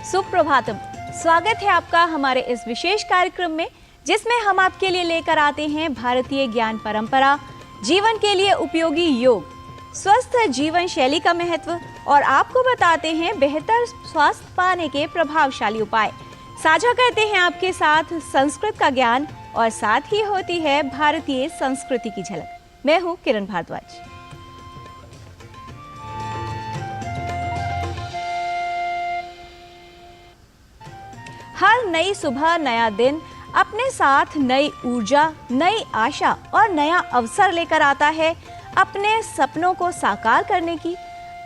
सुप्रभातम। स्वागत है आपका हमारे इस विशेष कार्यक्रम में, जिसमें हम आपके लिए लेकर आते हैं भारतीय ज्ञान परंपरा, जीवन के लिए उपयोगी योग, स्वस्थ जीवन शैली का महत्व और आपको बताते हैं बेहतर स्वास्थ्य पाने के प्रभावशाली उपाय। साझा करते हैं आपके साथ संस्कृत का ज्ञान और साथ ही होती है भारतीय संस्कृति की झलक। मैं हूं किरण भारद्वाज। हर नई सुबह नया दिन अपने साथ नई ऊर्जा, नई आशा और नया अवसर लेकर आता है अपने सपनों को साकार करने की,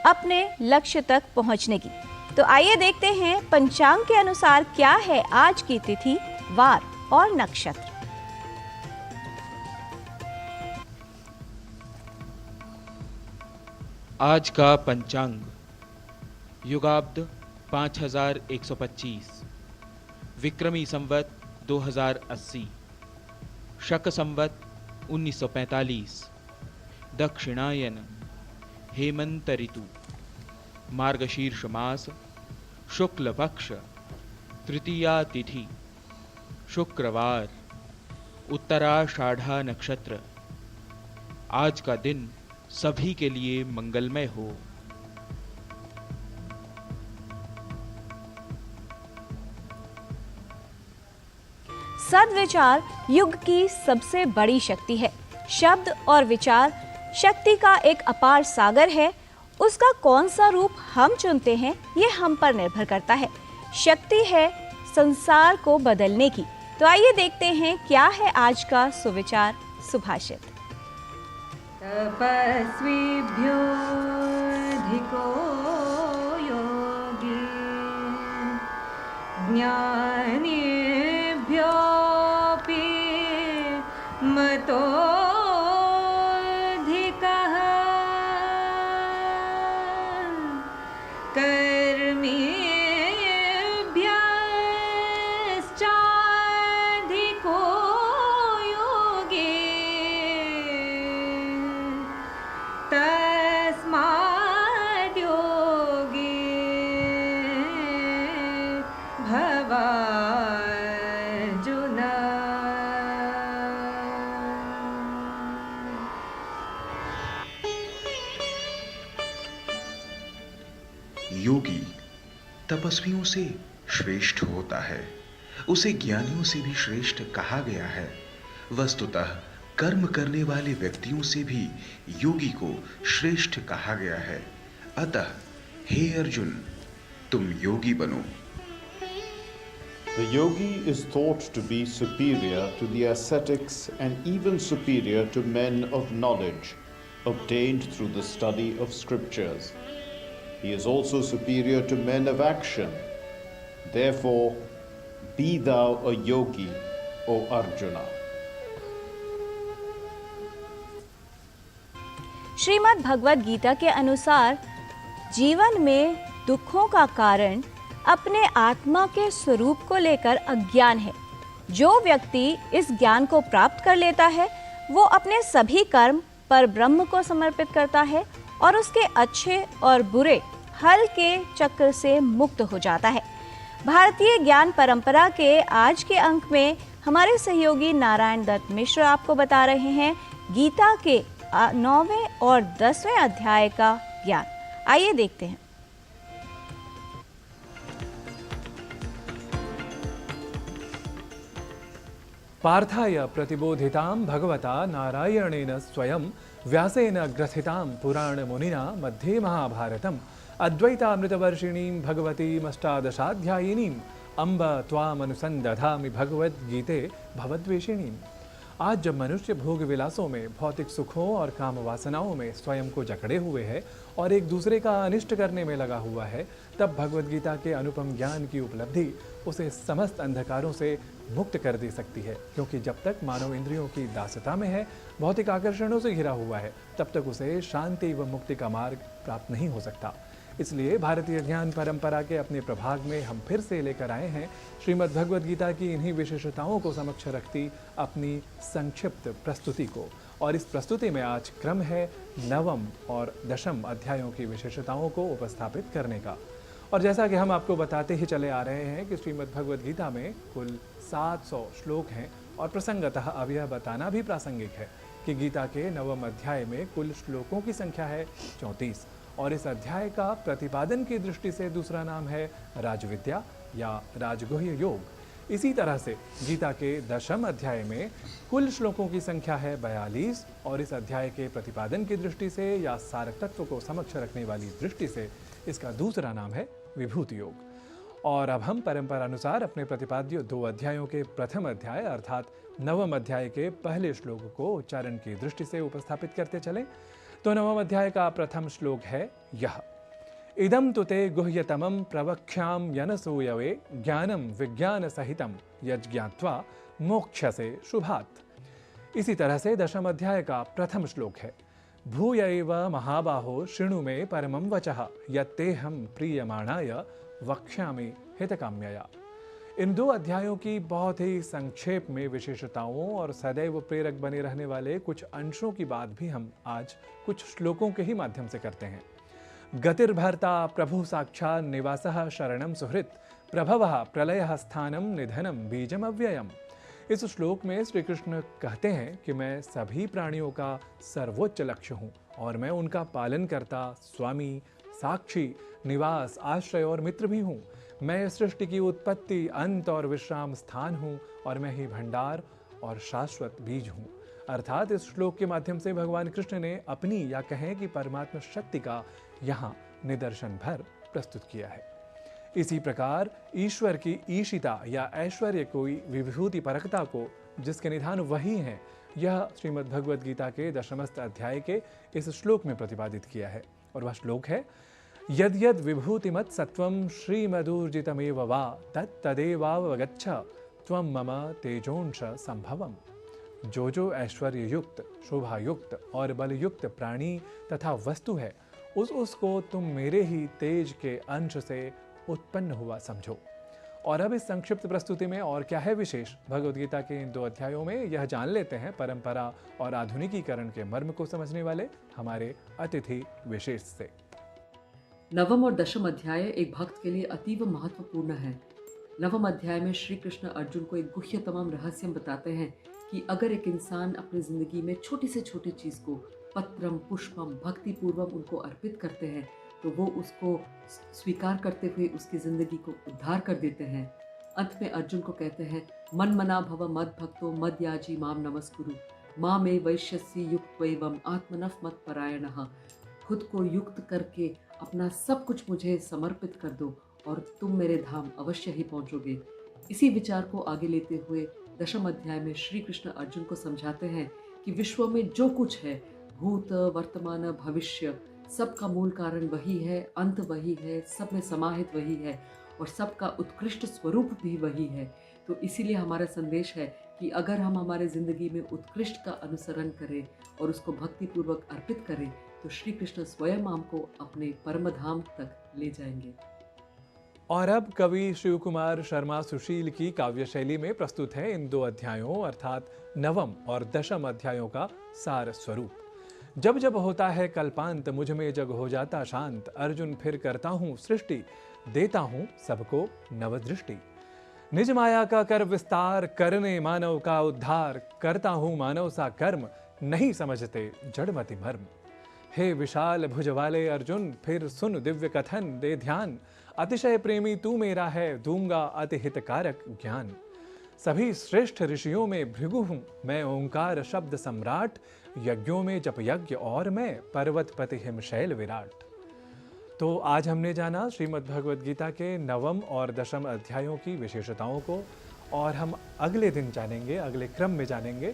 अपने लक्ष्य तक पहुंचने की। तो आइए देखते हैं पंचांग के अनुसार क्या है आज की तिथि, वार और नक्षत्र। आज का पंचांग युगाब्द 5125, विक्रमी संवत 2080, शक संवत 1945, दक्षिणायन, हेमंत ऋतु, मार्गशीर्ष मास, शुक्ल पक्ष, तृतीया तिथि, शुक्रवार, उत्तराषाढ़ा नक्षत्र। आज का दिन सभी के लिए मंगलमय हो। सद्विचार युग की सबसे बड़ी शक्ति है। शब्द और विचार शक्ति का एक अपार सागर है। उसका कौन सा रूप हम चुनते हैं, ये हम पर निर्भर करता है। शक्ति है संसार को बदलने की। तो आइए देखते हैं क्या है आज का सुविचार सुभाषित। तपस्विभ्यो अधिको योगी ज्ञानीभ्योऽपि मतोऽधिकः कर्मीभ्यश्चाधिको योगी तस्माद् योगी भवार्जुन। योगी तपस्वियों से श्रेष्ठ होता है, उसे ज्ञानियों से भी श्रेष्ठ कहा गया है। वस्तुतः कर्म करने वाले व्यक्तियों से भी योगी को श्रेष्ठ कहा गया है। अतः हे अर्जुन, तुम योगी बनो। The yogi is thought to be superior to the ascetics and even superior to men of knowledge obtained through the study of scriptures. He is also superior to men of action. Therefore, be thou a yogi, O Arjuna. Shrimad Bhagavad Gita के अनुसार जीवन में दुखों का कारण अपने आत्मा के स्वरूप को लेकर अज्ञान है। जो व्यक्ति इस ज्ञान को प्राप्त कर लेता है, वो अपने सभी कर्म पर ब्रह्म को समर्पित करता है और उसके अच्छे और बुरे फल के चक्र से मुक्त हो जाता है। भारतीय ज्ञान परंपरा के आज के अंक में हमारे सहयोगी नारायण दत्त मिश्र आपको बता रहे हैं गीता के 9वें और 10वें अध्याय का ज्ञान। आइए देखते हैं। पार्थाय प्रतिबोधितां भगवता नारायणेन स्वयं व्यासेन ग्रथितां पुराण मुनिना मध्ये महाभारतम् अद्वैतामृतवर्षिणीं भगवतीमष्टादशाध्यायिनीं अम्ब त्वामनुसंदधामि भगवद्गीते भवद्वेषिणीम्। आज जब मनुष्य भोग विलासों में, भौतिक सुखों और काम वासनाओं में स्वयं को जकड़े हुए है और एक दूसरे का अनिष्ट करने में लगा हुआ है, तब भगवद गीता के अनुपम ज्ञान की उपलब्धि उसे समस्त अंधकारों से मुक्त कर दे सकती है। क्योंकि जब तक मानव इंद्रियों की दासता में है, भौतिक आकर्षणों से घिरा हुआ है, तब तक उसे शांति व मुक्ति का मार्ग प्राप्त नहीं हो सकता। इसलिए भारतीय ज्ञान परंपरा के अपने प्रभाग में हम फिर से लेकर आए हैं श्रीमद् भगवद गीता की इन्हीं विशेषताओं को समक्ष रखती अपनी संक्षिप्त प्रस्तुति को। और इस प्रस्तुति में आज क्रम है 9वें और 10वें अध्यायों की विशेषताओं को उपस्थापित करने का। और जैसा कि हम आपको बताते ही चले आ रहे हैं कि श्रीमद् भगवद गीता में कुल 700 श्लोक हैं और प्रसंगतः अब यह बताना भी प्रासंगिक है कि गीता के 9वें अध्याय में कुल श्लोकों की संख्या है 34 और इस अध्याय का प्रतिपादन की दृष्टि से दूसरा नाम है राजविद्या या राजगुह्य योग। इसी तरह से गीता के 10वें अध्याय में कुल श्लोकों की संख्या है 42 और इस अध्याय के प्रतिपादन की दृष्टि से या सारक तत्व को समक्ष रखने वाली दृष्टि से इसका दूसरा नाम है विभूति योग। और अब हम परंपरा अनुसार अपने प्रतिपाद्य 2 अध्यायों के प्रथम अध्याय अर्थात 9वें अध्याय के पहले श्लोक को उच्चारण की दृष्टि से उपस्थापित करते चलें। तो 9वें अध्याय का प्रथम श्लोक है यह, इदं तु ते गुह्यतमं प्रवक्ष्याम यनसूयवे ज्ञानम विज्ञान सहितम यज्ञात्वा मोक्षसे शुभात्। इसी तरह से 10वें अध्याय का प्रथम श्लोक है, भूयैव महाबाहो शृणु मे परमं वचः यत्तेहं प्रीयमाणाय वक्ष्यामि हितकाम्यया। इन 2 अध्यायों की बहुत ही संक्षेप में विशेषताओं और सदैव प्रेरक बने रहने वाले कुछ अंशों की बात भी हम आज कुछ श्लोकों के ही माध्यम से करते हैं। गतिर्भर्ता प्रभु साक्षात् निवासः शरणं सुहृत् प्रभवः प्रलयः स्थानं निधनं बीजम अव्ययम्। इस श्लोक में श्री कृष्ण कहते हैं कि मैं सभी प्राणियों का सर्वोच्च लक्ष्य हूँ और मैं उनका पालन करता स्वामी, साक्षी, निवास, आश्रय और मित्र भी हूँ। मैं सृष्टि की उत्पत्ति, अंत और विश्राम स्थान हूँ और मैं ही भंडार और शाश्वत बीज हूँ। अर्थात इस श्लोक के माध्यम से भगवान कृष्ण ने अपनी या कहें कि परमात्मा शक्ति का यहाँ निदर्शन भर प्रस्तुत किया है। इसी प्रकार ईश्वर की ईशिता या ऐश्वर्य कोई विभूति परकता को जिसके निधान वही हैं, यह श्रीमद् भगवद गीता के 10वें अध्याय के इस श्लोक में प्रतिपादित किया है। और वह श्लोक है, यद यद विभूतिमत् सत्वं श्रीमदूर्जितमेव वा तत्तदेवावगच्छ त्वं मम तेजोंश संभवम्। जो ऐश्वर्य युक्त, शोभा युक्त और बल युक्त प्राणी तथा वस्तु है उसको तुम मेरे ही तेज के अंश से उत्पन्न हुआ समझो। और अब इस संक्षिप्त प्रस्तुति में और क्या है विशेष, भगवद गीता के इन 2 अध्यायों में यह जान लेते हैं परंपरा और आधुनिकीकरण के मर्म को समझने वाले हमारे अतिथि विशेष से। 9वें और 10वें अध्याय एक भक्त के लिए अतीव महत्वपूर्ण है। 9वें अध्याय में श्री कृष्ण अर्जुन को एक गुह्यतम रहस्य बताते हैं कि अगर एक इंसान अपनी जिंदगी में छोटी से छोटी चीज को पत्रम पुष्पम भक्ति पूर्वक उनको अर्पित करते हैं तो वो उसको स्वीकार करते हुए उसकी जिंदगी को उद्धार कर देते हैं। अंत में अर्जुन को कहते हैं, मन मना भव मद भक्तो मद याजी माम नमस्कुरु माँ में वैश्यसी युक्त वैवम आत्मनफ मत परायणः। खुद को युक्त करके अपना सब कुछ मुझे समर्पित कर दो और तुम मेरे धाम अवश्य ही पहुंचोगे। इसी विचार को आगे लेते हुए 10वें अध्याय में श्री कृष्ण अर्जुन को समझाते हैं कि विश्व में जो कुछ है, भूत वर्तमान भविष्य, सबका मूल कारण वही है, अंत वही है, सब में समाहित वही है और सबका उत्कृष्ट स्वरूप भी वही है। तो इसीलिए हमारा संदेश है कि अगर हम हमारे जिंदगी में उत्कृष्ट का अनुसरण करें और उसको भक्तिपूर्वक अर्पित करें तो श्री कृष्ण स्वयं हमको अपने परम धाम तक ले जाएंगे। और अब कवि शिव कुमार शर्मा सुशील की काव्य शैली में प्रस्तुत है इन 2 अध्यायों अर्थात 9वें और 10वें अध्यायों का सार स्वरूप। जब जब होता है कल्पांत मुझ में जग हो जाता शांत, अर्जुन फिर करता हूँ सृष्टि देता हूँ सबको नवदृष्टि। निज माया का कर विस्तार करने मानव का उद्धार, करता हूँ मानव सा कर्म नहीं समझते जड़मति मर्म। हे विशाल भुज वाले अर्जुन फिर सुन दिव्य कथन दे ध्यान, अतिशय प्रेमी तू मेरा है दूंगा अति हितकारक ज्ञान। सभी श्रेष्ठ ऋषियों में भृगु हूँ मैं ओंकार शब्द सम्राट, यज्ञों में जप यज्ञ और मैं पर्वतपति हिमशैल विराट। तो आज हमने जाना श्रीमद् भगवद गीता के 9वें और 10वें अध्यायों की विशेषताओं को और हम अगले दिन जानेंगे, अगले क्रम में जानेंगे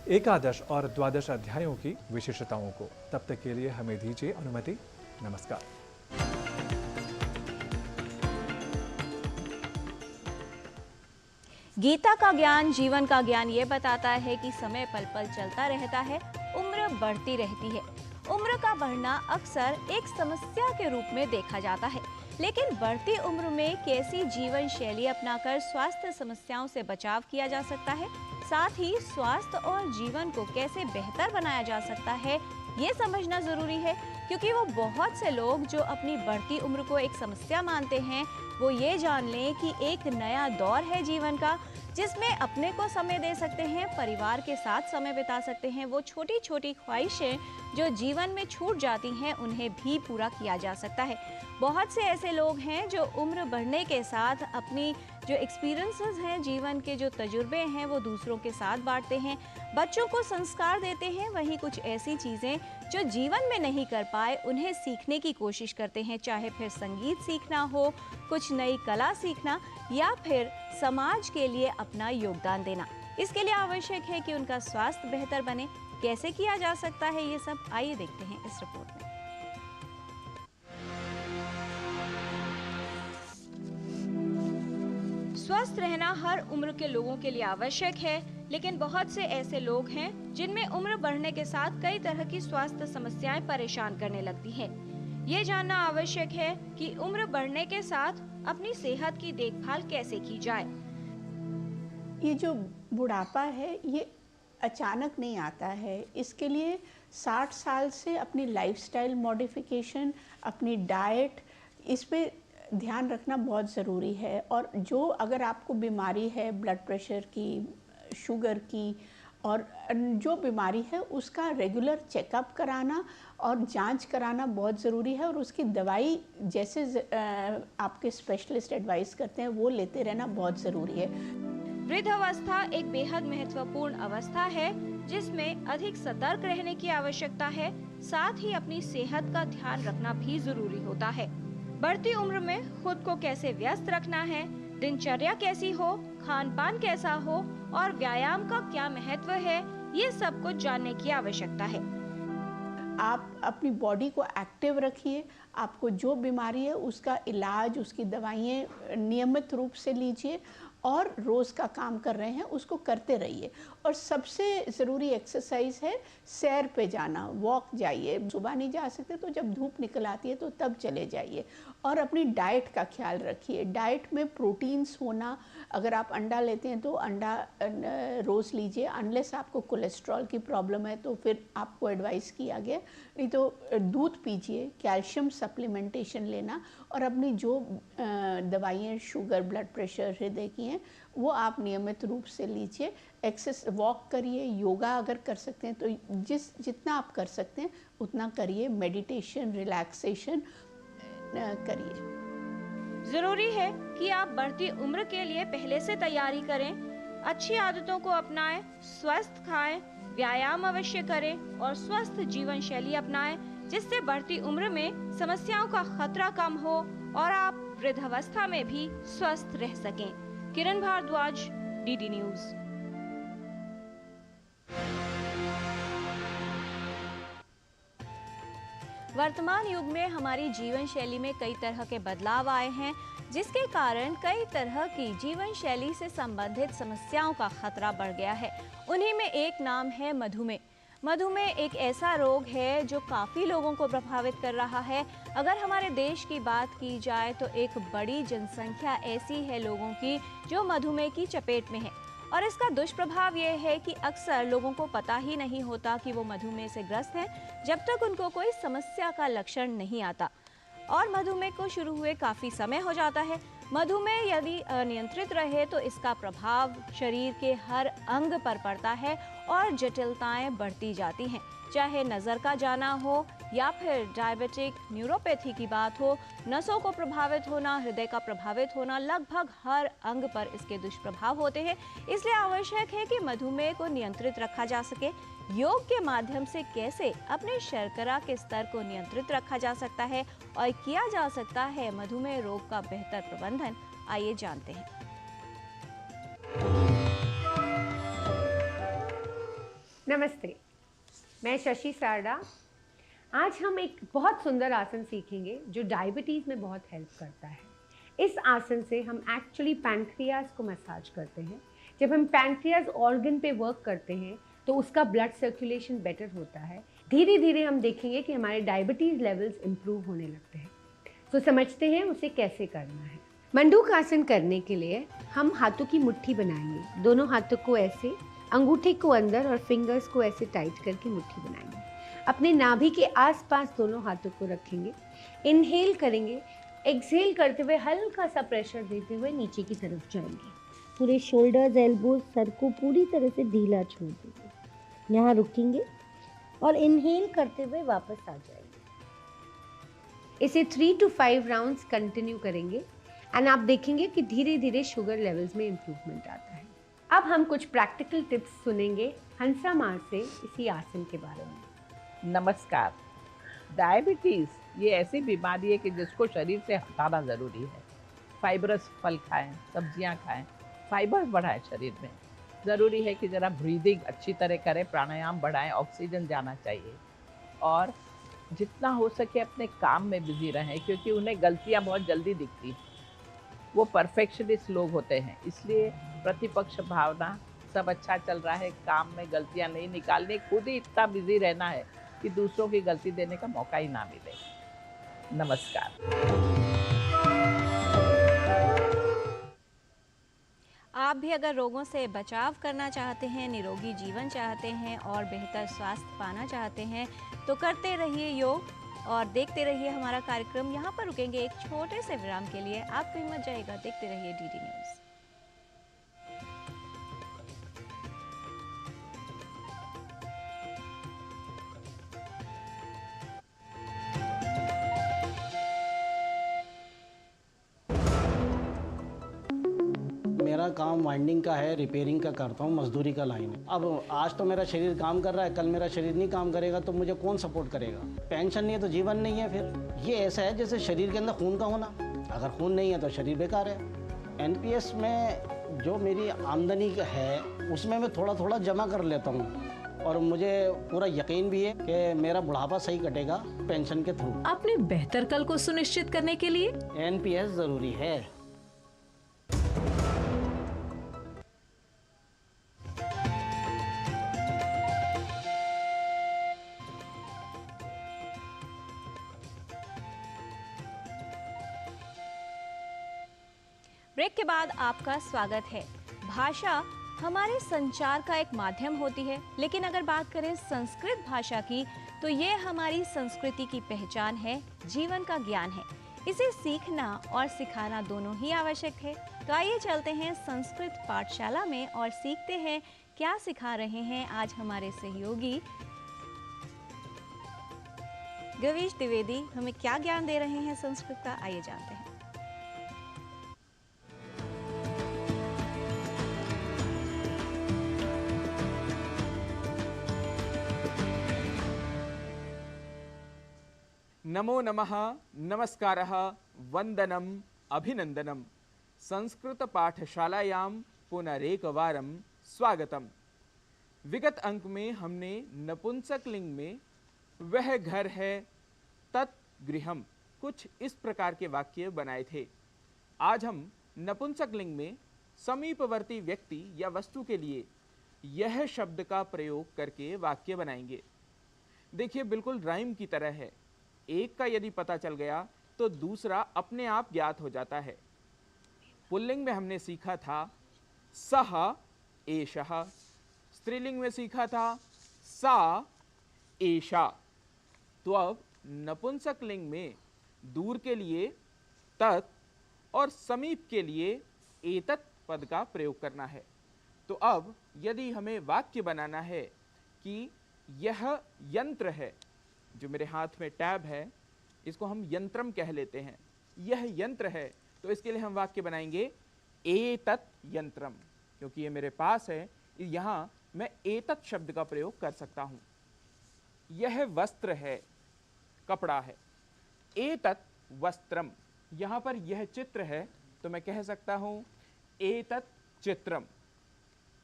11 और 12 अध्यायों की विशेषताओं को। तब तक के लिए हमें दीजिए अनुमति। नमस्कार। गीता का ज्ञान, जीवन का ज्ञान ये बताता है कि समय पल पल चलता रहता है, उम्र बढ़ती रहती है। उम्र का बढ़ना अक्सर एक समस्या के रूप में देखा जाता है, लेकिन बढ़ती उम्र में कैसी जीवन शैली अपनाकर स्वास्थ्य समस्याओं से बचाव किया जा सकता है, साथ ही स्वास्थ्य और जीवन को कैसे बेहतर बनाया जा सकता है, ये समझना जरूरी है। क्योंकि वो बहुत से लोग जो अपनी बढ़ती उम्र को एक समस्या मानते हैं, वो ये जान लें कि एक नया दौर है जीवन का, जिसमें अपने को समय दे सकते हैं, परिवार के साथ समय बिता सकते हैं। वो छोटी छोटी ख्वाहिशें जो जीवन में छूट जाती हैं, उन्हें भी पूरा किया जा सकता है। बहुत से ऐसे लोग हैं जो उम्र बढ़ने के साथ अपनी जो एक्सपीरियंसेस हैं, जीवन के जो तजुर्बे हैं, वो दूसरों के साथ बांटते हैं, बच्चों को संस्कार देते हैं। वहीं कुछ ऐसी चीज़ें जो जीवन में नहीं कर पाए, उन्हें सीखने की कोशिश करते हैं, चाहे फिर संगीत सीखना हो, कुछ नई कला सीखना, या फिर समाज के लिए अपना योगदान देना। इसके लिए आवश्यक है कि उनका स्वास्थ्य बेहतर बने। कैसे किया जा सकता है ये सब, आइए देखते हैं इस रिपोर्ट में। स्वस्थ रहना हर उम्र के लोगों के लिए आवश्यक है, लेकिन बहुत से ऐसे लोग हैं जिनमें उम्र बढ़ने के साथ कई तरह की स्वास्थ्य समस्याएं परेशान करने लगती हैं। ये जानना आवश्यक है कि उम्र बढ़ने के साथ अपनी सेहत की देखभाल कैसे की जाए। ये जो बुढ़ापा है ये अचानक नहीं आता है। इसके लिए 60 साल से अपनी लाइफस्टाइल मॉडिफिकेशन, अपनी डाइट, इस पे ध्यान रखना बहुत ज़रूरी है। और जो अगर आपको बीमारी है ब्लड प्रेशर की, शुगर की, और जो बीमारी है उसका रेगुलर चेकअप कराना और जांच कराना बहुत ज़रूरी है। और उसकी दवाई जैसे आपके स्पेशलिस्ट एडवाइस करते हैं वो लेते रहना बहुत ज़रूरी है। वृद्धावस्था एक बेहद महत्वपूर्ण अवस्था है जिसमें अधिक सतर्क रहने की आवश्यकता है। साथ ही अपनी सेहत का ध्यान रखना भी जरूरी होता है। बढ़ती उम्र में खुद को कैसे व्यस्त रखना है, दिनचर्या कैसी हो, खान पान कैसा हो और व्यायाम का क्या महत्व है, ये सब कुछ जानने की आवश्यकता है। आप अपनी बॉडी को एक्टिव रखिए। आपको जो बीमारी है उसका इलाज, उसकी दवाइयाँ नियमित रूप से लीजिए और रोज़ का काम कर रहे हैं उसको करते रहिए। और सबसे ज़रूरी एक्सरसाइज है सैर पे जाना, वॉक जाइए। सुबह नहीं जा सकते तो जब धूप निकल आती है तो तब चले जाइए। और अपनी डाइट का ख्याल रखिए। डाइट में प्रोटीन्स होना, अगर आप अंडा लेते हैं तो अंडा रोज़ लीजिए। अनलेस आपको कोलेस्ट्रॉल की प्रॉब्लम है तो फिर आपको एडवाइस किया गया, नहीं तो दूध पीजिए। कैल्शियम सप्लीमेंटेशन लेना और अपनी जो दवाइयाँ शुगर, ब्लड प्रेशर, हृदय की हैं वो आप नियमित रूप से लीजिए। वॉक करिए, योगा अगर कर सकते हैं तो जितना आप कर सकते हैं उतना करिए। मेडिटेशन, रिलैक्सेशन करिए। जरूरी है कि आप बढ़ती उम्र के लिए पहले से तैयारी करें, अच्छी आदतों को अपनाएं, स्वस्थ खाएं, व्यायाम अवश्य करें और स्वस्थ जीवन शैली अपनाएं, जिससे बढ़ती उम्र में समस्याओं का खतरा कम हो और आप वृद्धावस्था में भी स्वस्थ रह सकें। किरण भारद्वाज, डीडी न्यूज। वर्तमान युग में हमारी जीवन शैली में कई तरह के बदलाव आए हैं, जिसके कारण कई तरह की जीवन शैली से संबंधित समस्याओं का खतरा बढ़ गया है। उन्हीं में एक नाम है मधुमेह। मधुमेह एक ऐसा रोग है जो काफ़ी लोगों को प्रभावित कर रहा है। अगर हमारे देश की बात की जाए तो एक बड़ी जनसंख्या ऐसी है लोगों की जो मधुमेह की चपेट में है। और इसका दुष्प्रभाव ये है कि अक्सर लोगों को पता ही नहीं होता कि वो मधुमेह से ग्रस्त हैं, जब तक उनको कोई समस्या का लक्षण नहीं आता। और मधुमेह को शुरू हुए काफ़ी समय हो जाता है। मधुमेह यदि अनियंत्रित रहे तो इसका प्रभाव शरीर के हर अंग पर पड़ता है और जटिलताएं बढ़ती जाती हैं। चाहे नज़र का जाना हो या फिर डायबिटिक न्यूरोपैथी की बात हो, नसों को प्रभावित होना, हृदय का प्रभावित होना, लगभग हर अंग पर इसके दुष्प्रभाव होते हैं। इसलिए आवश्यक है कि मधुमेह को नियंत्रित रखा जा सके। योग के माध्यम से कैसे अपने शर्करा के स्तर को नियंत्रित रखा जा सकता है और किया जा सकता है मधुमेह रोग का बेहतर प्रबंधन, आइए जानते हैं। नमस्ते, मैं शशि सारडा। आज हम एक बहुत सुंदर आसन सीखेंगे जो डायबिटीज़ में बहुत हेल्प करता है। इस आसन से हम एक्चुअली पैंक्रियाज को मसाज करते हैं। जब हम पैंक्रियाज ऑर्गन पे वर्क करते हैं तो उसका ब्लड सर्कुलेशन बेटर होता है। धीरे धीरे हम देखेंगे कि हमारे डायबिटीज़ लेवल्स इम्प्रूव होने लगते हैं। तो समझते हैं उसे कैसे करना है। मंडूक आसन करने के लिए हम हाथों की मुट्ठी बनाएंगे। दोनों हाथों को ऐसे, अंगूठे को अंदर और फिंगर्स को ऐसे टाइट करके मुट्ठी बनाएंगे। अपने नाभि के आसपास दोनों हाथों को रखेंगे, इनहेल करेंगे, एक्सहेल करते हुए हल्का सा प्रेशर देते हुए नीचे की तरफ जाएंगे। पूरे शोल्डर्स, एल्बोज, सर को पूरी तरह से ढीला छोड़ देंगे। यहाँ रुकेंगे और इनहेल करते हुए वापस आ जाएंगे। इसे 3 to 5 राउंड्स कंटिन्यू करेंगे एंड आप देखेंगे कि धीरे धीरे शुगर लेवल्स में इम्प्रूवमेंट आता है। अब हम कुछ प्रैक्टिकल टिप्स सुनेंगे हंसा माँ से इसी आसन के बारे में। नमस्कार। डायबिटीज़ ये ऐसी बीमारी है कि जिसको शरीर से हटाना ज़रूरी है। फाइबरस फल खाएं, सब्जियां खाएं, फाइबर बढ़ाएं शरीर में। ज़रूरी है कि ज़रा ब्रीदिंग अच्छी तरह करें, प्राणायाम बढ़ाएं, ऑक्सीजन जाना चाहिए और जितना हो सके अपने काम में बिजी रहें, क्योंकि उन्हें गलतियां बहुत जल्दी दिखती हैं। वो परफेक्शनिस्ट लोग होते हैं, इसलिए प्रतिपक्ष भावना, सब अच्छा चल रहा है, काम में गलतियां नहीं निकालनी, खुद ही इतना बिजी रहना है कि दूसरों की गलती देने का मौका ही ना मिले। नमस्कार। आप भी अगर रोगों से बचाव करना चाहते हैं, निरोगी जीवन चाहते हैं और बेहतर स्वास्थ्य पाना चाहते हैं तो करते रहिए योग और देखते रहिए हमारा कार्यक्रम। यहाँ पर रुकेंगे एक छोटे से विराम के लिए। आप कहीं मत जाइएगा, देखते रहिए डीडी न्यूज़। मेरा काम वाइंडिंग का है, रिपेयरिंग का करता हूँ, मजदूरी का लाइन है। अब आज तो मेरा शरीर काम कर रहा है, कल मेरा शरीर नहीं काम करेगा तो मुझे कौन सपोर्ट करेगा? पेंशन नहीं है तो जीवन नहीं है। फिर ये ऐसा है जैसे शरीर के अंदर खून का होना, अगर खून नहीं है तो शरीर बेकार है। एनपीएस में जो मेरी आमदनी है उसमें मैं थोड़ा थोड़ा जमा कर लेता हूँ और मुझे पूरा यकीन भी है कि मेरा बुढ़ापा सही कटेगा पेंशन के थ्रू। अपने बेहतर कल को सुनिश्चित करने के लिए एनपीएस जरूरी है। ब्रेक के बाद आपका स्वागत है। भाषा हमारे संचार का एक माध्यम होती है, लेकिन अगर बात करें संस्कृत भाषा की तो ये हमारी संस्कृति की पहचान है, जीवन का ज्ञान है। इसे सीखना और सिखाना दोनों ही आवश्यक है। तो आइए चलते हैं संस्कृत पाठशाला में और सीखते हैं क्या सिखा रहे हैं आज हमारे सहयोगी गवीश द्विवेदी। हमें क्या ज्ञान दे रहे हैं संस्कृत का, आइए जानते हैं। नमो नमः, नमस्कारः, वंदनम, अभिनंदनम। संस्कृत पाठशालायां पुनरेकवारं स्वागतम। विगत अंक में हमने नपुंसक लिंग में वह घर है तत् गृहम कुछ इस प्रकार के वाक्य बनाए थे। आज हम नपुंसक लिंग में समीपवर्ती व्यक्ति या वस्तु के लिए यह शब्द का प्रयोग करके वाक्य बनाएंगे। देखिए, बिल्कुल राइम की तरह है। एक का यदि पता चल गया तो दूसरा अपने आप ज्ञात हो जाता है। पुल्लिंग में हमने सीखा था सह एषः, स्त्रीलिंग में सीखा था सा एषा। तो अब नपुंसक लिंग में दूर के लिए तत् और समीप के लिए एतत् पद का प्रयोग करना है। तो अब यदि हमें वाक्य बनाना है कि यह यंत्र है, जो मेरे हाथ में टैब है इसको हम यंत्रम कह लेते हैं, यह यंत्र है, तो इसके लिए हम वाक्य बनाएंगे एतत् यंत्रम। क्योंकि ये मेरे पास है, यहाँ मैं एतत् शब्द का प्रयोग कर सकता हूँ। यह वस्त्र है, कपड़ा है, एतत् वस्त्रम। यहाँ पर यह चित्र है तो मैं कह सकता हूँ एतत् चित्रम।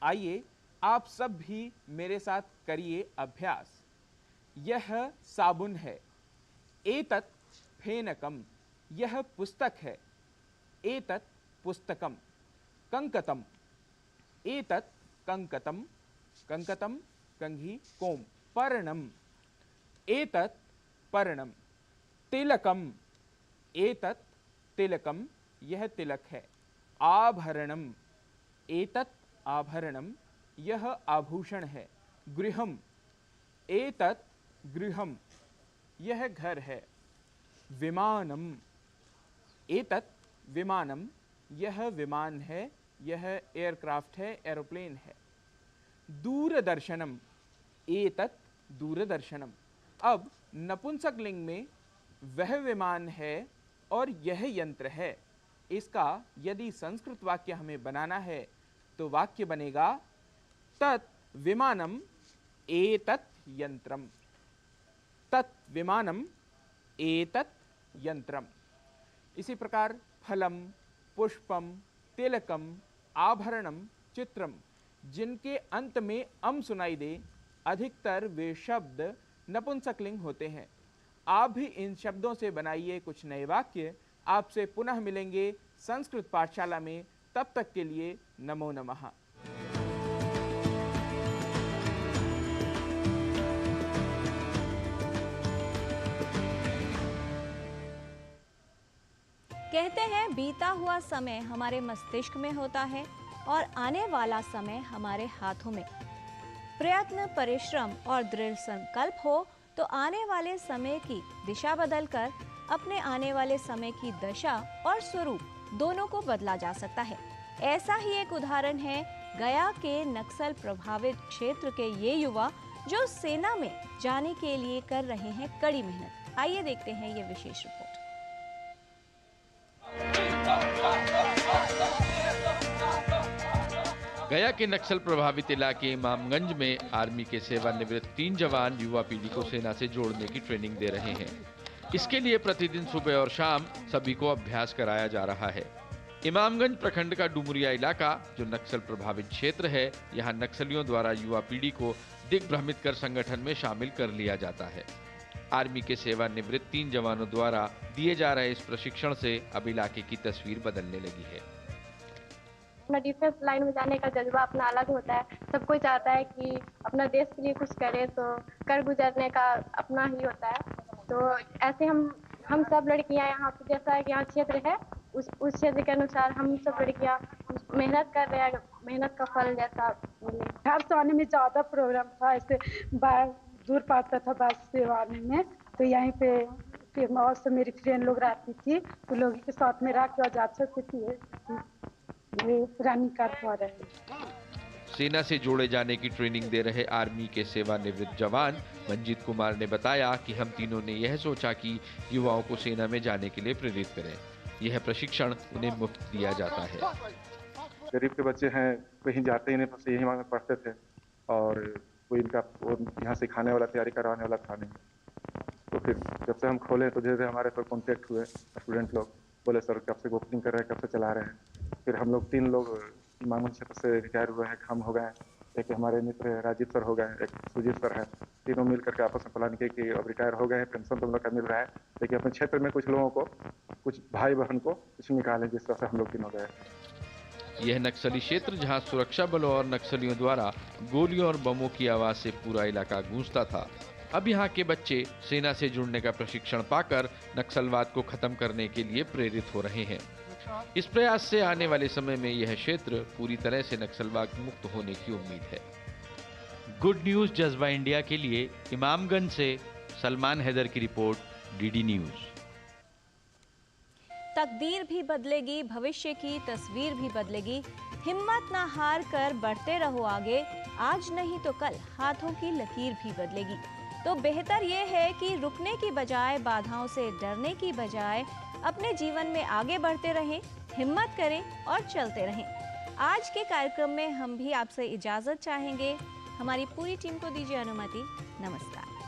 आइए आप सब भी मेरे साथ करिए अभ्यास। यह साबुन है, एतत् फेनकम। यह पुस्तक है, एतत् पुस्तकम। कंकतम, एतत् कंकतम। कंकतम कंघी कोम। पर्णम, एतत् पर्णम। तिलकम, एतत् तिलकम। यह तिलक है। आभरणम, एतत् आभरणम। यह आभूषण है। गृहम, एतत् गृहम, यह घर है। विमानम, एतत् विमानम, यह विमान है, यह एयरक्राफ्ट है, एरोप्लेन है। दूरदर्शनम, एतत् दूरदर्शनम। अब नपुंसक लिंग में वह विमान है और यह यंत्र है। इसका यदि संस्कृत वाक्य हमें बनाना है तो वाक्य बनेगा तत् विमानम एतत् यंत्रम। तत् विमानम एतत् यंत्रम। इसी प्रकार फलम, पुष्पम, तिलकम, आभरणम, चित्रम, जिनके अंत में अम सुनाई दे, अधिकतर वे शब्द नपुंसकलिंग होते हैं। आप भी इन शब्दों से बनाइए कुछ नए वाक्य। आपसे पुनः मिलेंगे संस्कृत पाठशाला में। तब तक के लिए नमो नमः। कहते हैं बीता हुआ समय हमारे मस्तिष्क में होता है और आने वाला समय हमारे हाथों में। प्रयत्न, परिश्रम और दृढ़ संकल्प हो तो आने वाले समय की दिशा बदलकर अपने आने वाले समय की दशा और स्वरूप दोनों को बदला जा सकता है। ऐसा ही एक उदाहरण है गया के नक्सल प्रभावित क्षेत्र के ये युवा जो सेना में जाने के लिए कर रहे हैं कड़ी मेहनत। आइए देखते हैं ये विशेष रिपोर्ट। गया के नक्सल प्रभावित इलाके इमामगंज में आर्मी के सेवानिवृत्त 3 जवान युवा पीढ़ी को सेना से जोड़ने की ट्रेनिंग दे रहे हैं। इसके लिए प्रतिदिन सुबह और शाम सभी को अभ्यास कराया जा रहा है। इमामगंज प्रखंड का डुमरिया इलाका जो नक्सल प्रभावित क्षेत्र है, यहाँ नक्सलियों द्वारा युवा पीढ़ी को दिग्भ्रमित कर संगठन में शामिल कर लिया जाता है। आर्मी के सेवानिवृत्त 3 जवानों द्वारा दिए जा रहे इस प्रशिक्षण से अब इलाके की तस्वीर बदलने लगी है। अपना डिफेंस लाइन में जाने का जज्बा अपना अलग होता है। सब कोई चाहता है कि अपना देश के लिए कुछ करे, तो कर गुजरने का अपना ही होता है। तो ऐसे हम सब लड़कियां यहाँ पे, जैसा है कि यहाँ क्षेत्र है, उस क्षेत्र के अनुसार हम सब लड़कियां मेहनत कर रहे हैं। मेहनत का फल जैसा मिले। घर से आने में ज़्यादा प्रोग्राम था, ऐसे दूर पड़ता था बस से आने में, तो यहीं पे फिर और से मेरी फ्रेंड लोग रहती थी, तो लोगों के साथ में रह के जा सकती थी। रनिंग कर पा रहे हैं। सेना से जोड़े जाने की ट्रेनिंग दे रहे आर्मी के सेवानिवृत्त जवान मंजीत कुमार ने बताया कि हम तीनों ने यह सोचा कि युवाओं को सेना में जाने के लिए प्रेरित करें। यह प्रशिक्षण उन्हें मुफ्त दिया जाता है। गरीब के बच्चे हैं, कहीं जाते ही नहीं, बस यही में पढ़ते थे और कोई इनका यहाँ सिखाने वाला, तैयारी करवाने वाला था नहीं। तो फिर जब से हम खोले तो धीरे धीरे हमारे पर कॉन्टेक्ट हुए स्टूडेंट लोग, बोले सर कब से ओपनिंग कर रहे हैं, कब से चला रहे हैं। फिर हम लोग 3 लोग इमामगंज क्षेत्र से रिटायर हुए हैं, हम हो गए, एक हमारे मित्र राजीव सर हो गए, एक सुजीत सर है। तीनों मिल करके आपस में प्लान किए कि अब रिटायर हो गए हैं, पेंशन तो हम लोग का मिल रहा है, लेकिन अपने क्षेत्र में कुछ लोगों को, कुछ भाई बहन को कुछ निकालें, जिस तरह से हम लोग तीनों गए। यह नक्सली क्षेत्र जहां सुरक्षा बलों और नक्सलियों द्वारा गोलियों और बमों की आवाज से पूरा इलाका गूंजता था, अब यहाँ के बच्चे सेना से जुड़ने का प्रशिक्षण पाकर नक्सलवाद को खत्म करने के लिए प्रेरित हो रहे हैं। इस प्रयास से आने वाले समय में यह क्षेत्र पूरी तरह से नक्सलवाद मुक्त होने की उम्मीद है। गुड न्यूज जज्बा इंडिया के लिए इमामगंज से सलमान हैदर की रिपोर्ट, डीडी न्यूज। तकदीर भी बदलेगी, भविष्य की तस्वीर भी बदलेगी। हिम्मत ना हार कर बढ़ते रहो आगे, आज नहीं तो कल हाथों की लकीर भी बदलेगी। तो बेहतर ये है कि रुकने की बजाय, बाधाओं से डरने की बजाय अपने जीवन में आगे बढ़ते रहें, हिम्मत करें और चलते रहें। आज के कार्यक्रम में हम भी आपसे इजाज़त चाहेंगे। हमारी पूरी टीम को दीजिए अनुमति। नमस्कार।